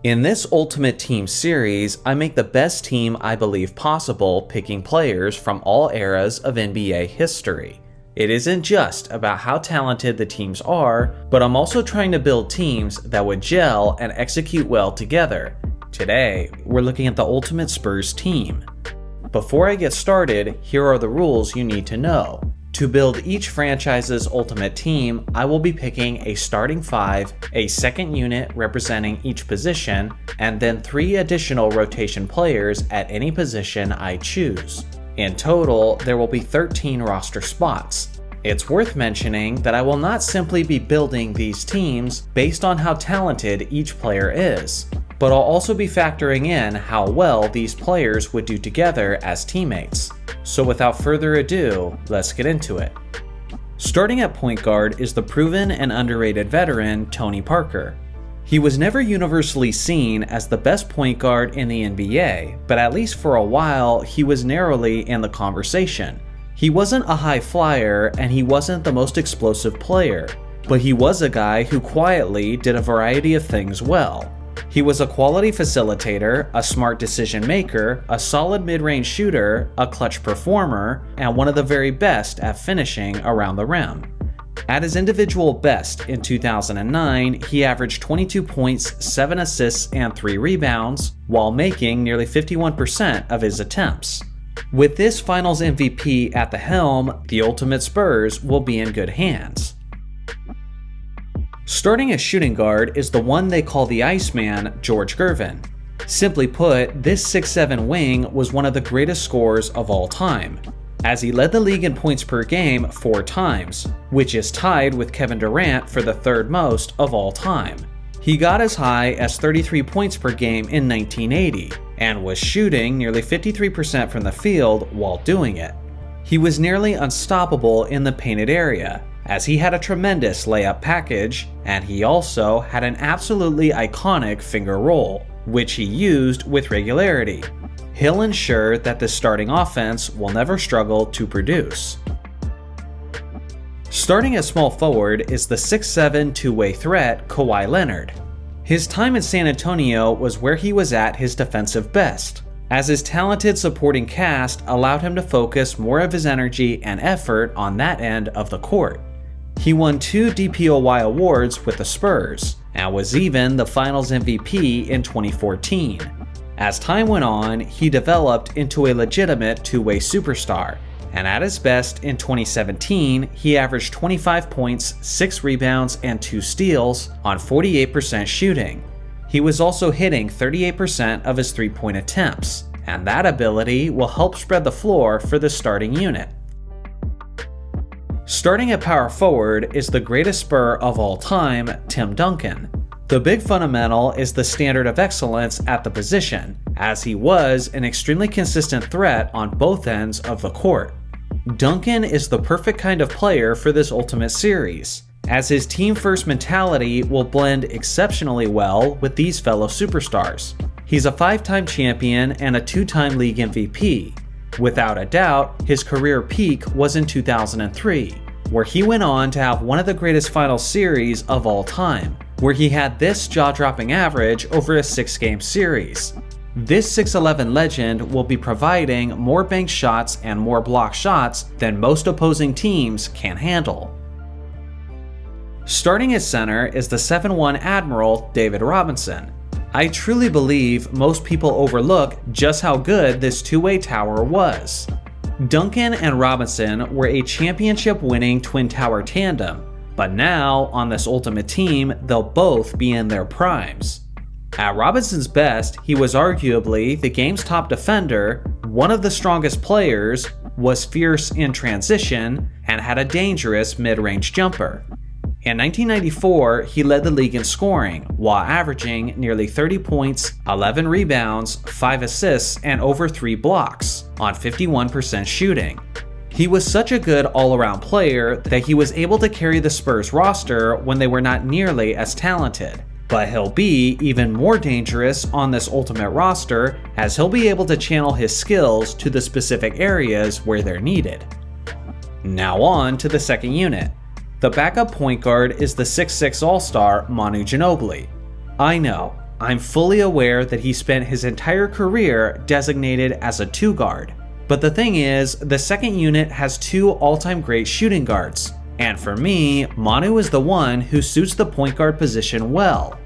In this Ultimate Team series, I make the best team I believe possible, picking players from all eras of NBA history. It isn't just about how talented the teams are, but I'm also trying to build teams that would gel and execute well together. Today, we're looking at the Ultimate Spurs team. Before I get started, here are the rules you need to know. To build each franchise's ultimate team, I will be picking a starting 5, a second unit representing each position, and then 3 additional rotation players at any position I choose. In total, there will be 13 roster spots. It's worth mentioning that I will not simply be building these teams based on how talented each player is, but I'll also be factoring in how well these players would do together as teammates. So without further ado, let's get into it. Starting at point guard is the proven and underrated veteran Tony Parker. He was never universally seen as the best point guard in the NBA, but at least for a while he was narrowly in the conversation. He wasn't a high flyer and he wasn't the most explosive player, but he was a guy who quietly did a variety of things well. He was a quality facilitator, a smart decision maker, a solid mid-range shooter, a clutch performer, and one of the very best at finishing around the rim. At his individual best in 2009, he averaged 22 points, 7 assists, and 3 rebounds, while making nearly 51% of his attempts. With this Finals MVP at the helm, the Ultimate Spurs will be in good hands. Starting as shooting guard is the one they call the Iceman, George Gervin. Simply put, this 6'7" wing was one of the greatest scorers of all time, as he led the league in points per game 4 times, which is tied with Kevin Durant for the 3rd most of all time. He got as high as 33 points per game in 1980, and was shooting nearly 53% from the field while doing it. He was nearly unstoppable in the painted area, as he had a tremendous layup package, and he also had an absolutely iconic finger roll, which he used with regularity. He'll ensure that the starting offense will never struggle to produce. Starting at small forward is the 6'7" two-way threat Kawhi Leonard. His time in San Antonio was where he was at his defensive best, as his talented supporting cast allowed him to focus more of his energy and effort on that end of the court. He won 2 DPOY awards with the Spurs, and was even the Finals MVP in 2014. As time went on, he developed into a legitimate two-way superstar, and at his best in 2017, he averaged 25 points, 6 rebounds, and 2 steals on 48% shooting. He was also hitting 38% of his three-point attempts, and that ability will help spread the floor for the starting unit. Starting at power forward is the greatest Spur of all time, Tim Duncan. The big fundamental is the standard of excellence at the position, as he was an extremely consistent threat on both ends of the court. Duncan is the perfect kind of player for this Ultimate Series, as his team-first mentality will blend exceptionally well with these fellow superstars. He's a 5-time champion and a 2-time league MVP. Without a doubt, his career peak was in 2003, where he went on to have one of the greatest finals series of all time, where he had this jaw-dropping average over a 6-game series. This 6'11" legend will be providing more bank shots and more block shots than most opposing teams can handle. Starting at center is the 7'1" Admiral David Robinson. I truly believe most people overlook just how good this two-way tower was. Duncan and Robinson were a championship-winning twin tower tandem, but now on this Ultimate Team, they'll both be in their primes. At Robinson's best, he was arguably the game's top defender, one of the strongest players, was fierce in transition, and had a dangerous mid-range jumper. In 1994, he led the league in scoring, while averaging nearly 30 points, 11 rebounds, 5 assists, and over 3 blocks, on 51% shooting. He was such a good all-around player that he was able to carry the Spurs roster when they were not nearly as talented. But he'll be even more dangerous on this Ultimate roster, as he'll be able to channel his skills to the specific areas where they're needed. Now on to the second unit. The backup point guard is the 6'6" All-Star Manu Ginobili. I know, I'm fully aware that he spent his entire career designated as a 2-guard. But the thing is, the second unit has 2 all-time great shooting guards. And for me, Manu is the one who suits the point guard position well.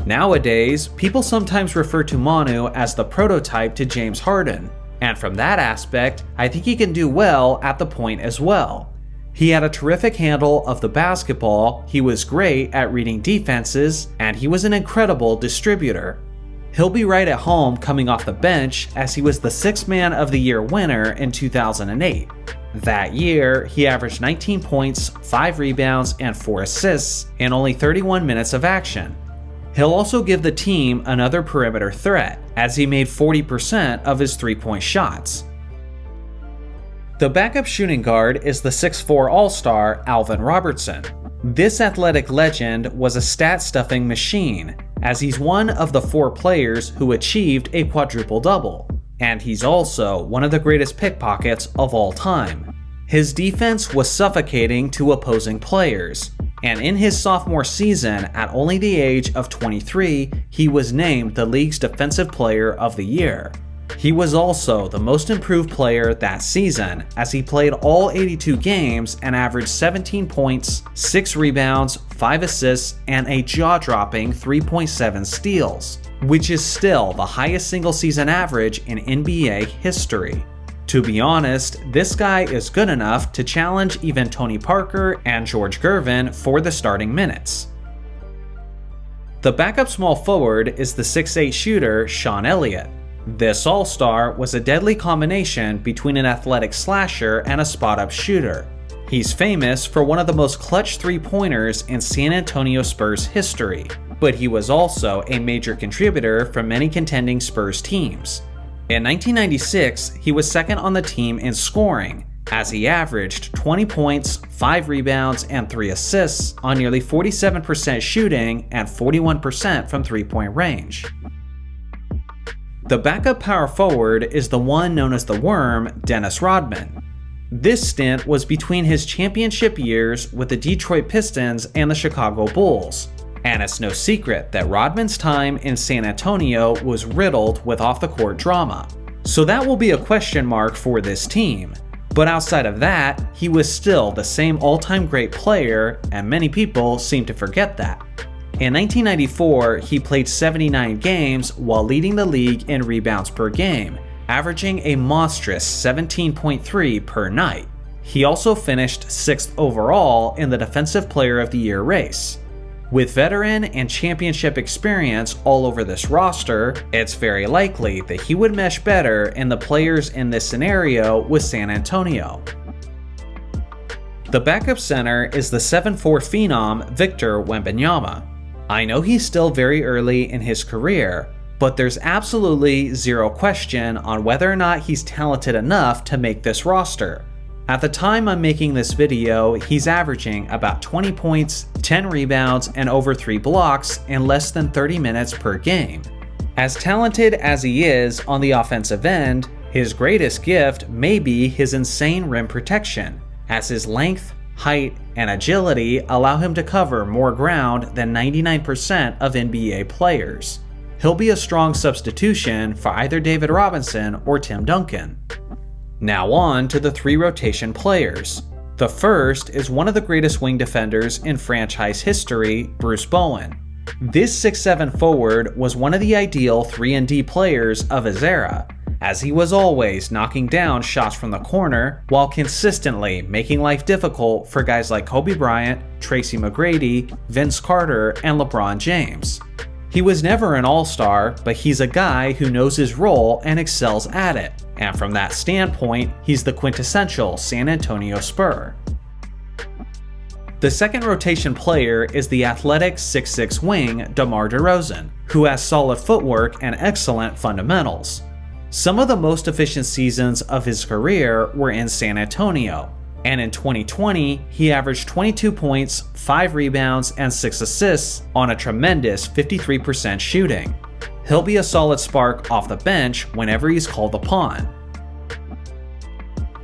Nowadays, people sometimes refer to Manu as the prototype to James Harden. And from that aspect, I think he can do well at the point as well. He had a terrific handle of the basketball, he was great at reading defenses, and he was an incredible distributor. He'll be right at home coming off the bench as he was the 6th Man of the Year winner in 2008. That year, he averaged 19 points, 5 rebounds, and 4 assists in only 31 minutes of action. He'll also give the team another perimeter threat, as he made 40% of his 3-point shots. The backup shooting guard is the 6'4" All-Star Alvin Robertson. This athletic legend was a stat-stuffing machine, as he's one of the 4 players who achieved a quadruple-double, and he's also one of the greatest pickpockets of all time. His defense was suffocating to opposing players, and in his sophomore season, at only the age of 23, he was named the league's Defensive Player of the Year. He was also the most improved player that season, as he played all 82 games and averaged 17 points, 6 rebounds, 5 assists, and a jaw-dropping 3.7 steals, which is still the highest single-season average in NBA history. To be honest, this guy is good enough to challenge even Tony Parker and George Gervin for the starting minutes. The backup small forward is the 6'8" shooter Shawn Elliott. This all-star was a deadly combination between an athletic slasher and a spot-up shooter. He's famous for one of the most clutch 3-pointers in San Antonio Spurs history, but he was also a major contributor for many contending Spurs teams. In 1996, he was second on the team in scoring, as he averaged 20 points, 5 rebounds, and 3 assists on nearly 47% shooting and 41% from 3-point range. The backup power forward is the one known as the Worm, Dennis Rodman. This stint was between his championship years with the Detroit Pistons and the Chicago Bulls, and it's no secret that Rodman's time in San Antonio was riddled with off-the-court drama. So that will be a question mark for this team. But outside of that, he was still the same all-time great player, and many people seem to forget that. In 1994, he played 79 games while leading the league in rebounds per game, averaging a monstrous 17.3 per night. He also finished 6th overall in the Defensive Player of the Year race. With veteran and championship experience all over this roster, it's very likely that he would mesh better in the players in this scenario with San Antonio. The backup center is the 7'4" phenom Victor Wembanyama. I know he's still very early in his career, but there's absolutely zero question on whether or not he's talented enough to make this roster. At the time I'm making this video, he's averaging about 20 points, 10 rebounds, and over 3 blocks in less than 30 minutes per game. As talented as he is on the offensive end, his greatest gift may be his insane rim protection, as his length, height, and agility allow him to cover more ground than 99% of NBA players. He'll be a strong substitution for either David Robinson or Tim Duncan. Now on to the 3 rotation players. The first is one of the greatest wing defenders in franchise history, Bruce Bowen. This 6'7" forward was one of the ideal 3-and-D players of his era, as he was always knocking down shots from the corner while consistently making life difficult for guys like Kobe Bryant, Tracy McGrady, Vince Carter, and LeBron James. He was never an all-star, but he's a guy who knows his role and excels at it, and from that standpoint, he's the quintessential San Antonio Spur. The second rotation player is the athletic 6'6" wing DeMar DeRozan, who has solid footwork and excellent fundamentals. Some of the most efficient seasons of his career were in San Antonio, and in 2020, he averaged 22 points, 5 rebounds, and 6 assists on a tremendous 53% shooting. He'll be a solid spark off the bench whenever he's called upon.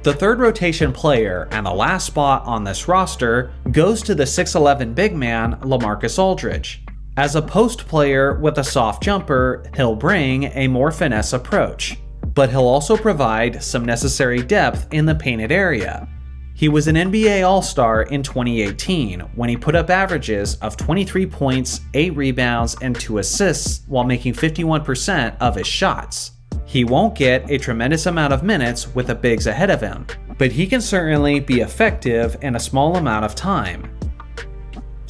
The third rotation player and the last spot on this roster goes to the 6'11" big man LaMarcus Aldridge. As a post player with a soft jumper, he'll bring a more finesse approach, but he'll also provide some necessary depth in the painted area. He was an NBA All-Star in 2018 when he put up averages of 23 points, 8 rebounds, and 2 assists while making 51% of his shots. He won't get a tremendous amount of minutes with the bigs ahead of him, but he can certainly be effective in a small amount of time.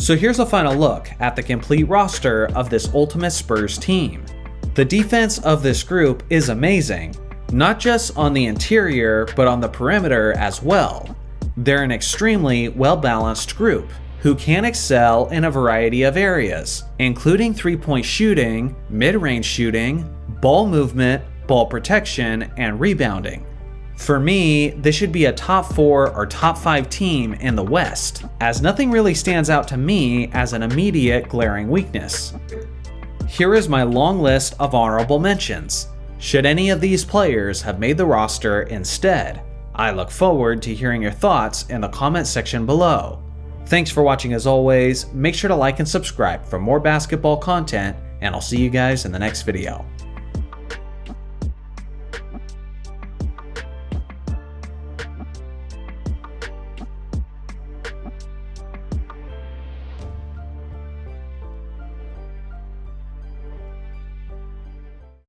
So here's a final look at the complete roster of this Ultimate Spurs team. The defense of this group is amazing, not just on the interior, but on the perimeter as well. They're an extremely well-balanced group who can excel in a variety of areas, including three-point shooting, mid-range shooting, ball movement, ball protection, and rebounding. For me, this should be a top 4 or top 5 team in the West, as nothing really stands out to me as an immediate glaring weakness. Here is my long list of honorable mentions. Should any of these players have made the roster instead? I look forward to hearing your thoughts in the comment section below. Thanks for watching as always, make sure to like and subscribe for more basketball content, and I'll see you guys in the next video.